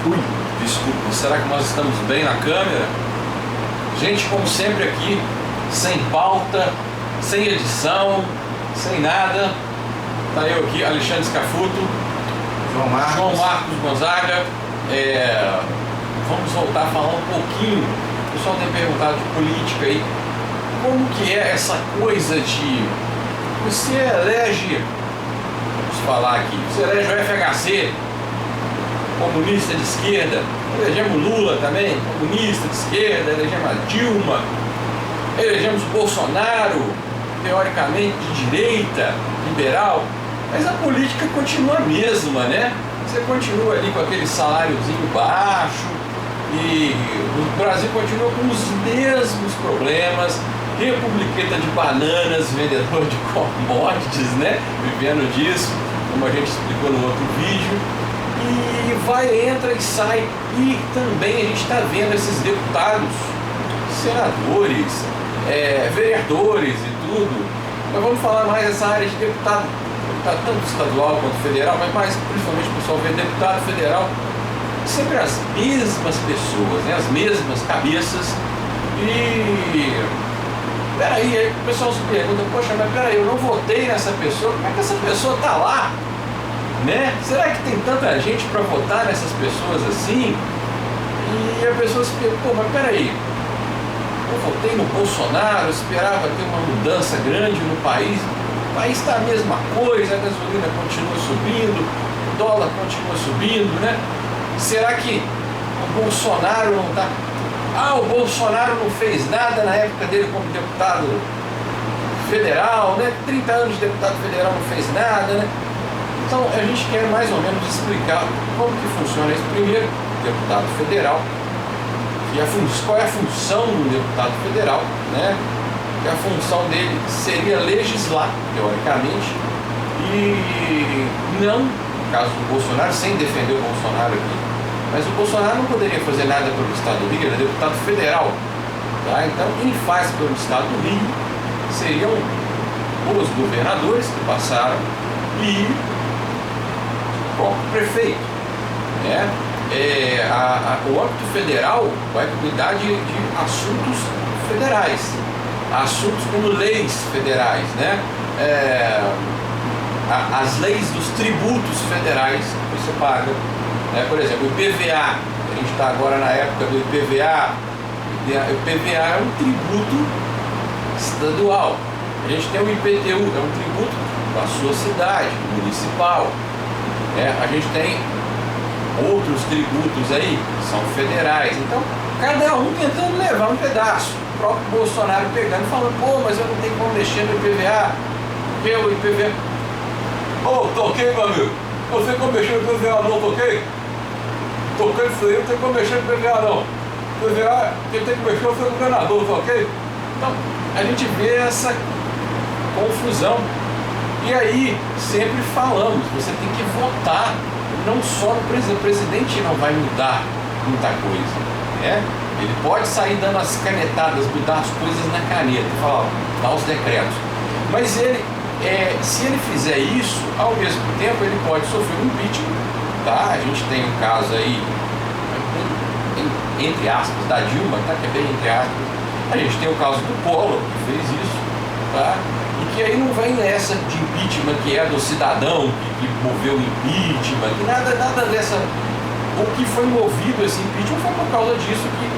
Ui, desculpa, será que nós estamos bem na câmera? Gente, como sempre aqui, sem pauta, sem edição, sem nada. Tá eu aqui, Alexandre Scafuto, João Marcos Gonzaga. Vamos voltar a falar um pouquinho. O pessoal tem perguntado de política aí. Como que é essa coisa de você elege, vamos falar aqui, você elege o FHC, comunista de esquerda, elegemos Lula também, comunista de esquerda, elegemos a Dilma, elegemos Bolsonaro, teoricamente de direita, liberal, mas a política continua a mesma, né? Você continua ali com aquele saláriozinho baixo e o Brasil continua com os mesmos problemas, republiqueta de bananas, vendedor de commodities, né? Vivendo disso, como a gente explicou no outro vídeo. E vai, entra e sai. E também a gente está vendo esses deputados, senadores, vereadores e tudo. Mas vamos falar mais dessa área de deputado tanto estadual quanto federal, mas mais principalmente o pessoal vê deputado federal, sempre as mesmas pessoas, né? As mesmas cabeças. E peraí, aí o pessoal se pergunta, poxa, mas peraí, eu não votei nessa pessoa, como é que essa pessoa está lá? Né? Será que tem tanta gente para votar nessas pessoas assim? E a pessoa se pergunta, pô, mas peraí, eu votei no Bolsonaro, eu esperava ter uma mudança grande no país, o país está a mesma coisa, a gasolina continua subindo, o dólar continua subindo, né? Será que o Bolsonaro não está... o Bolsonaro não fez nada na época dele como deputado federal, né? 30 anos de deputado federal não fez nada, né? Então a gente quer mais ou menos explicar como que funciona isso. Primeiro, deputado federal, qual é a função do deputado federal, né? Que a função dele seria legislar, teoricamente, e não, no caso do Bolsonaro, sem defender o Bolsonaro aqui, mas o Bolsonaro não poderia fazer nada pelo Estado do Rio, ele é deputado federal. Tá? Então, quem faz pelo Estado do Rio seriam os governadores que passaram e o próprio prefeito. Né? O âmbito federal vai cuidar de assuntos federais, assuntos como leis federais, né? As leis dos tributos federais que você paga. Por exemplo, o IPVA, a gente está agora na época do IPVA. O IPVA é um tributo estadual. A gente tem o IPTU, é um tributo da sua cidade, municipal. A gente tem outros tributos aí, que são federais. Então, cada um tentando levar um pedaço. O próprio Bolsonaro pegando e falando, pô, mas eu não tenho como mexer no IPVA. Porque o IPVA... toquei, meu amigo. Eu sei como mexer no IPVA, não toquei? Toquei isso aí, não tem como mexer no IPVA, não. IPVA, quem tem que mexer é o seu governador, tá ok? Então, a gente vê essa confusão. E aí, sempre falamos, você tem que votar, não só no presidente. O presidente não vai mudar muita coisa, né? Ele pode sair dando as canetadas, mudar as coisas na caneta, falar, dar os decretos. Mas ele, se ele fizer isso, ao mesmo tempo ele pode sofrer um impeachment, tá? A gente tem um caso aí, entre aspas, da Dilma, tá? Que é bem entre aspas. A gente tem o caso do Collor, que fez isso, tá? E que aí não vem nessa de impeachment que é do cidadão que moveu o impeachment, que nada dessa... O que foi movido esse impeachment foi por causa disso que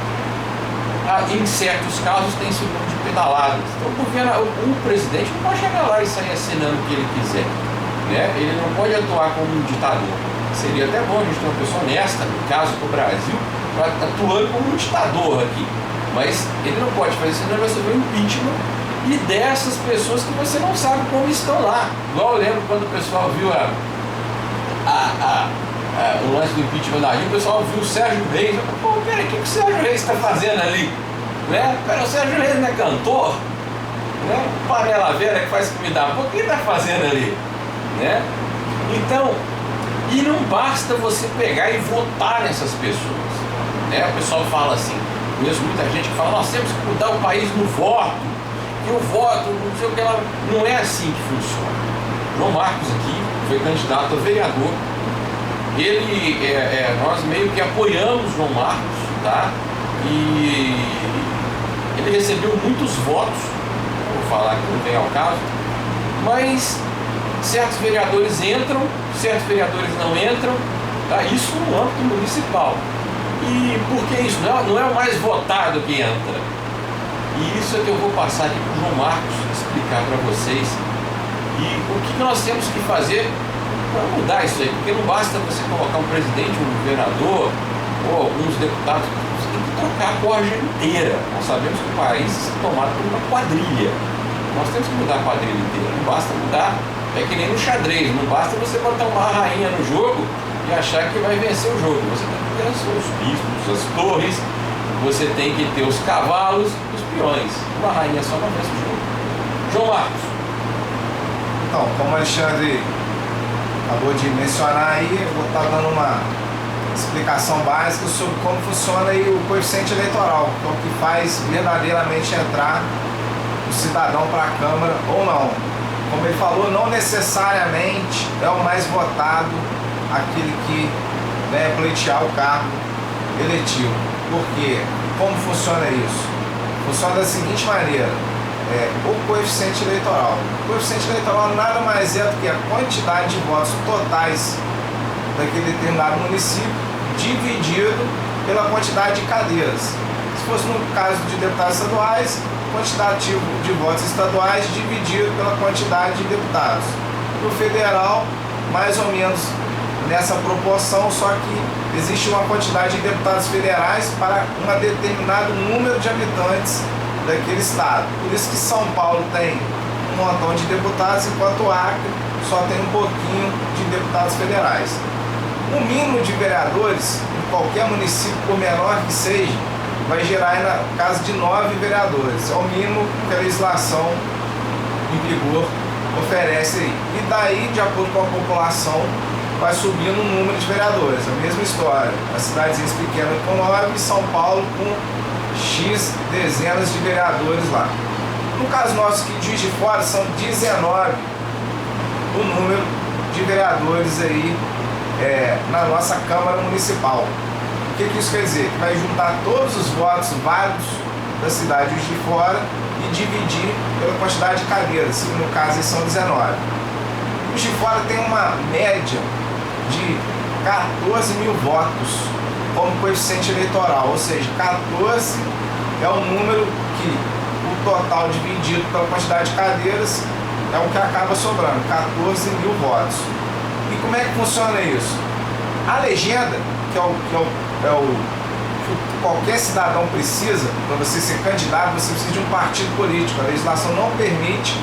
em certos casos tem esse número de pedaladas. Então o presidente não pode chegar lá e sair assinando o que ele quiser, né? Ele não pode atuar como um ditador. Seria até bom a gente ter uma pessoa honesta, no caso do Brasil, atuando como um ditador aqui. Mas ele não pode fazer isso, senão vai sofrer um impeachment e dessas pessoas que você não sabe como estão lá. Igual eu lembro quando o pessoal viu o lance do impeachment da Dilma, o pessoal viu o Sérgio Reis. Eu falei, pô, peraí, o que o Sérgio Reis está fazendo ali? Né? Pera, o Sérgio Reis não é cantor? Né? Panela velha que faz comida boa, o que ele está fazendo ali? Né? Então, e não basta você pegar e votar nessas pessoas. Né? O pessoal fala assim, conheço muita gente que fala, nós temos que mudar o país no voto, e o voto, não sei o que lá. Não é assim que funciona. João Marcos aqui foi candidato a vereador nós meio que apoiamos João Marcos, tá? E ele recebeu muitos votos, vou falar que não vem ao caso, mas certos vereadores entram, certos vereadores não entram, tá? Isso no âmbito municipal. E por que isso? Não é o mais votado que entra. E isso é que eu vou passar aqui para o João Marcos explicar para vocês. E o que nós temos que fazer para mudar isso aí, porque não basta você colocar um presidente, um governador ou alguns deputados, você tem que trocar a corja inteira. Nós sabemos que o país é tomado por uma quadrilha. Nós temos que mudar a quadrilha inteira, não basta mudar, é que nem no xadrez, não basta você botar uma rainha no jogo e achar que vai vencer o jogo. Você tem que ter os bispos, as torres, você tem que ter os cavalos e os peões. Uma rainha só não vence o jogo. João Marcos. Então, como o Alexandre acabou de mencionar aí, eu vou estar dando uma explicação básica sobre como funciona aí o coeficiente eleitoral, que é o que faz verdadeiramente entrar o cidadão para a Câmara ou não. Como ele falou, não necessariamente é o mais votado aquele que vai pleitear o cargo eletivo. Por quê? Como funciona isso? Funciona da seguinte maneira. O coeficiente eleitoral. O coeficiente eleitoral nada mais é do que a quantidade de votos totais daquele determinado município dividido pela quantidade de cadeiras. Se fosse no caso de deputados estaduais, quantitativo de votos estaduais dividido pela quantidade de deputados. No federal, mais ou menos nessa proporção, só que existe uma quantidade de deputados federais para um determinado número de habitantes daquele estado. Por isso que São Paulo tem um montão de deputados, enquanto o Acre só tem um pouquinho de deputados federais. O mínimo de vereadores em qualquer município, por menor que seja, vai gerar na casa de 9 vereadores. É o mínimo que a legislação em vigor oferece aí. E daí, de acordo com a população, vai subindo o número de vereadores. A mesma história. As cidadezinhas pequenas com 9 e São Paulo com X dezenas de vereadores lá. No caso nosso aqui de Juiz de Fora, são 19 o número de vereadores aí na nossa Câmara Municipal. O que isso quer dizer? Que vai juntar todos os votos válidos da cidade de Juiz de Fora e dividir pela quantidade de cadeiras, que no caso são 19. Juiz de Fora tem uma média de 14 mil votos como coeficiente eleitoral, ou seja, 14 é o número que o total dividido pela quantidade de cadeiras é o que acaba sobrando, 14 mil votos. E como é que funciona isso? A legenda, que qualquer cidadão precisa, para você ser candidato, você precisa de um partido político. A legislação não permite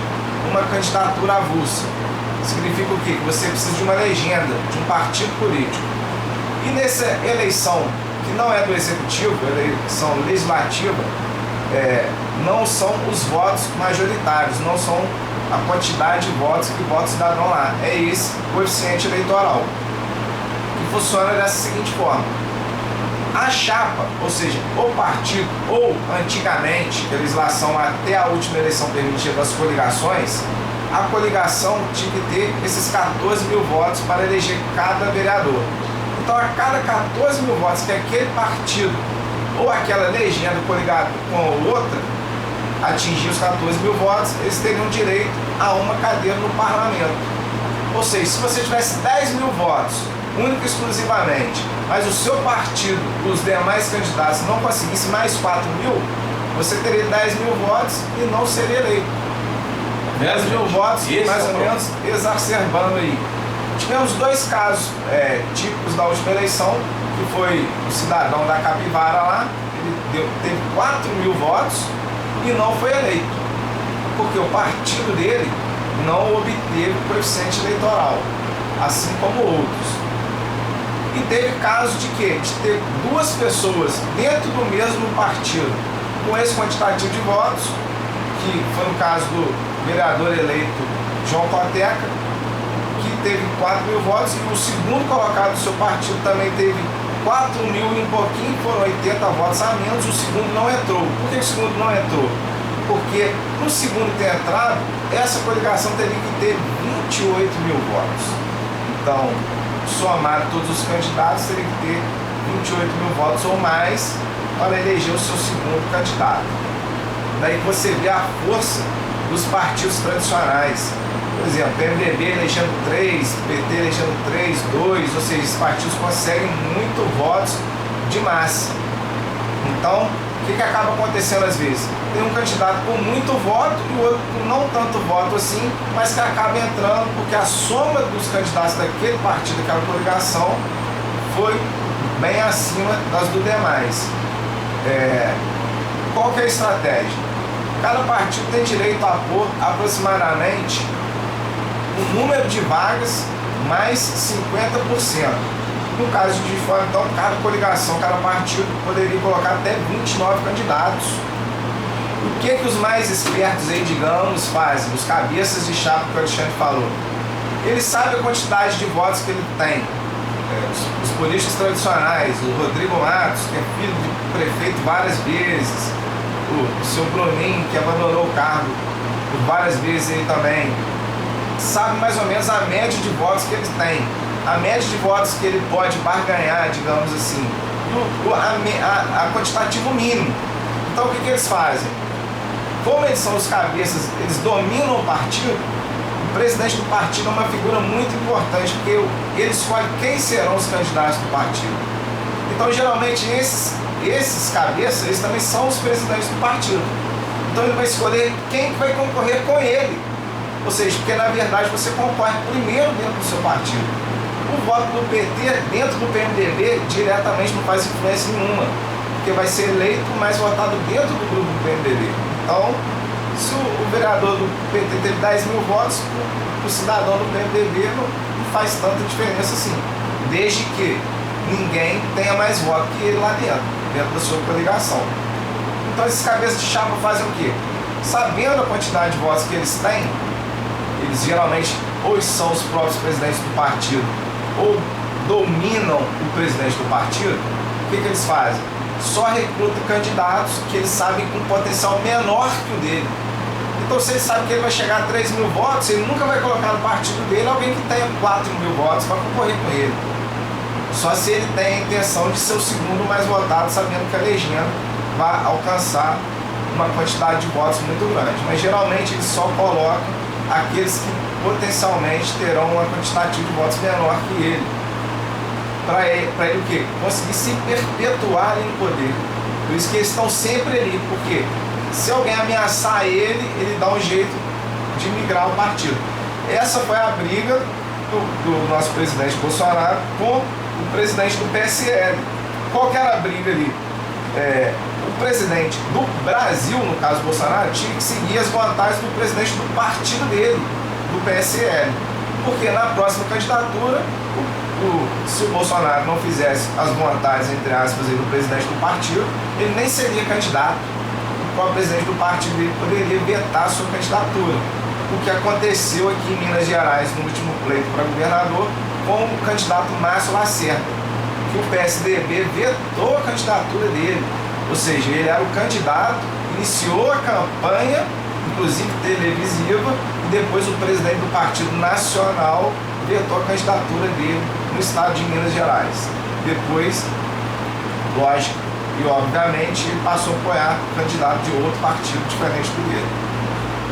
uma candidatura avulsa. Significa o quê? Que você precisa de uma legenda, de um partido político. E nessa eleição, que não é do executivo, é eleição legislativa, não são os votos majoritários, não são a quantidade de votos que vota o cidadão lá. É esse coeficiente eleitoral, que funciona dessa seguinte forma. A chapa, ou seja, o partido, ou antigamente, a legislação até a última eleição permitia das coligações, a coligação tinha que ter esses 14 mil votos para eleger cada vereador. Então, a cada 14 mil votos que aquele partido ou aquela legenda coligada com outra atingir os 14 mil votos, eles teriam direito a uma cadeira no parlamento. Ou seja, se você tivesse 10 mil votos, único e exclusivamente, mas o seu partido, os demais candidatos não conseguissem mais 4 mil, você teria 10 mil votos e não seria eleito. 10 mil votos, mais ou menos, exacerbando aí. Tivemos dois casos típicos da última eleição, que foi o cidadão da Capivara lá, ele teve 4 mil votos e não foi eleito, porque o partido dele não obteve o coeficiente eleitoral, assim como outros. E teve caso de quê? De ter duas pessoas dentro do mesmo partido com esse quantitativo de votos, que foi no caso do vereador eleito João Coteca, que teve 4 mil votos, e o segundo colocado do seu partido também teve 4 mil e um pouquinho, foram 80 votos a menos, o segundo não entrou. Por que o segundo não entrou? Porque no segundo ter entrado, essa coligação teria que ter 28 mil votos. Então, somado todos os candidatos, teria que ter 28 mil votos ou mais para eleger o seu segundo candidato. Daí você vê a força dos partidos tradicionais. Por exemplo, PMDB elegendo 3, PT elegendo 3, 2, ou seja, esses partidos conseguem muito votos de massa. Então, o que acaba acontecendo às vezes? Tem um candidato com muito voto e o outro com não tanto voto assim, mas que acaba entrando porque a soma dos candidatos daquele partido, daquela coligação, foi bem acima das do demais. Qual que é a estratégia? Cada partido tem direito a pôr aproximadamente o número de vagas mais 50%. No caso de fora, então, cada coligação, cada partido poderia colocar até 29 candidatos. O que os mais espertos aí, digamos, fazem? Os cabeças de chapa que o Alexandre falou. Eles sabem a quantidade de votos que ele tem. Os políticos tradicionais, o Rodrigo Matos, que é filho de prefeito várias vezes, o seu Bruninho, que abandonou o cargo por várias vezes ele também, sabe mais ou menos a média de votos que ele tem, a média de votos que ele pode barganhar, digamos assim, a quantitativo mínimo. Então o que eles fazem? Como eles são os cabeças, eles dominam o partido, o presidente do partido é uma figura muito importante, porque ele escolhe quem serão os candidatos do partido. Então geralmente esses cabeças, eles também são os presidentes do partido. Então ele vai escolher quem vai concorrer com ele. Ou seja, porque na verdade você concorre primeiro dentro do seu partido. O voto do PT dentro do PMDB diretamente não faz influência nenhuma, porque vai ser eleito mais votado dentro do grupo do PMDB. Então, se o vereador do PT teve 10 mil votos, o cidadão do PMDB não faz tanta diferença assim, desde que ninguém tenha mais voto que ele lá dentro da sua coligação. Então esses cabeças de chapa fazem o quê? Sabendo a quantidade de votos que eles têm, eles geralmente ou são os próprios presidentes do partido ou dominam o presidente do partido. O que eles fazem? Só recrutam candidatos que eles sabem com um potencial menor que o dele. Então se ele sabe que ele vai chegar a 3 mil votos, ele nunca vai colocar no partido dele alguém que tenha 4 mil votos para concorrer com ele. Só se ele tem a intenção de ser o segundo mais votado, sabendo que a legenda vai alcançar uma quantidade de votos muito grande. Mas geralmente eles só colocam aqueles que potencialmente terão uma quantidade de votos menor que ele. Para ele o quê? Conseguir se perpetuar no poder. Por isso que eles estão sempre ali, porque se alguém ameaçar ele, ele dá um jeito de migrar o partido. Essa foi a briga do nosso presidente Bolsonaro com o presidente do PSL. Qual que era a briga ali? O presidente do Brasil, no caso Bolsonaro, tinha que seguir as vantagens do presidente do partido dele, do PSL. Porque na próxima candidatura, se o Bolsonaro não fizesse as vontades, entre aspas, do presidente do partido, ele nem seria candidato. O próprio presidente do partido dele poderia vetar a sua candidatura. O que aconteceu aqui em Minas Gerais, no último pleito para governador, com o candidato Márcio Lacerda, que o PSDB vetou a candidatura dele. Ou seja, ele era o candidato, iniciou a campanha, inclusive televisiva, e depois o presidente do Partido Nacional vetou a candidatura dele no estado de Minas Gerais. Depois, lógico e obviamente, ele passou a apoiar o candidato de outro partido diferente do dele.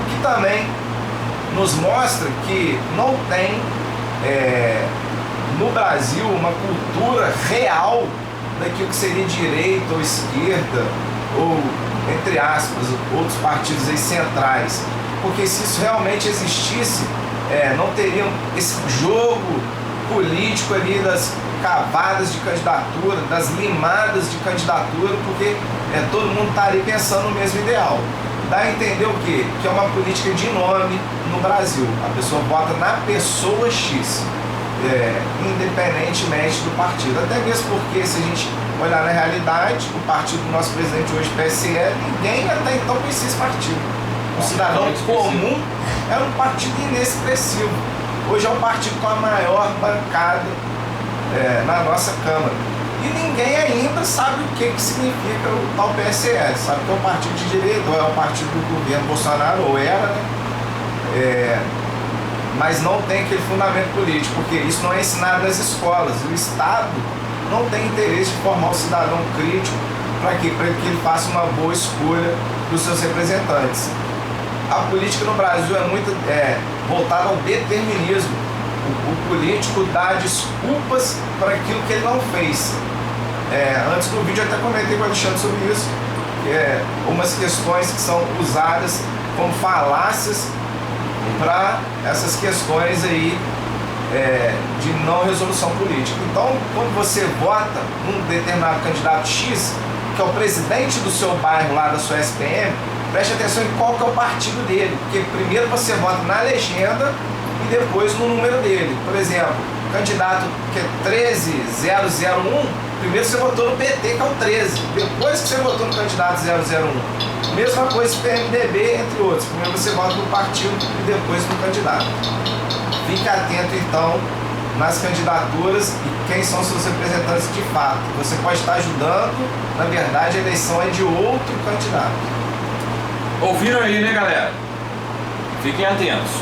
O que também nos mostra que não tem no Brasil uma cultura real daquilo que seria direita ou esquerda, ou, entre aspas, outros partidos aí centrais. Porque se isso realmente existisse, não teria esse jogo político ali das cavadas de candidatura, das limadas de candidatura, porque todo mundo está ali pensando no mesmo ideal. Dá a entender o quê? Que é uma política de nome no Brasil. A pessoa vota na pessoa X, independentemente do partido. Até mesmo porque, se a gente olhar na realidade, o partido do nosso presidente hoje, PSL, ninguém até então conhecia esse partido. O cidadão comum era um partido inexpressivo. Hoje é um partido com a maior bancada na nossa Câmara. E ninguém ainda sabe o que significa o tal PSL. Sabe que é um partido de direita, ou é um partido do governo Bolsonaro, ou era, né? mas não tem aquele fundamento político, porque isso não é ensinado nas escolas. O Estado não tem interesse de formar um cidadão crítico para que ele faça uma boa escolha dos seus representantes. A política no Brasil é muito voltada ao determinismo. O político dá desculpas para aquilo que ele não fez. Antes do vídeo eu até comentei com o Alexandre sobre isso, umas questões que são usadas como falácias para essas questões aí de não resolução política. Então, quando você vota num determinado candidato X, que é o presidente do seu bairro lá da sua SPM, preste atenção em qual que é o partido dele, porque primeiro você vota na legenda e depois no número dele. Por exemplo, candidato que é 13001, primeiro você votou no PT, que é o 13, depois que você votou no candidato 001. Mesma coisa PMDB, entre outros. Primeiro você vota no partido e depois no candidato. Fique atento então nas candidaturas e quem são seus representantes de fato. Você pode estar ajudando, na verdade a eleição é de outro candidato. Ouviram aí, né, galera? Fiquem atentos.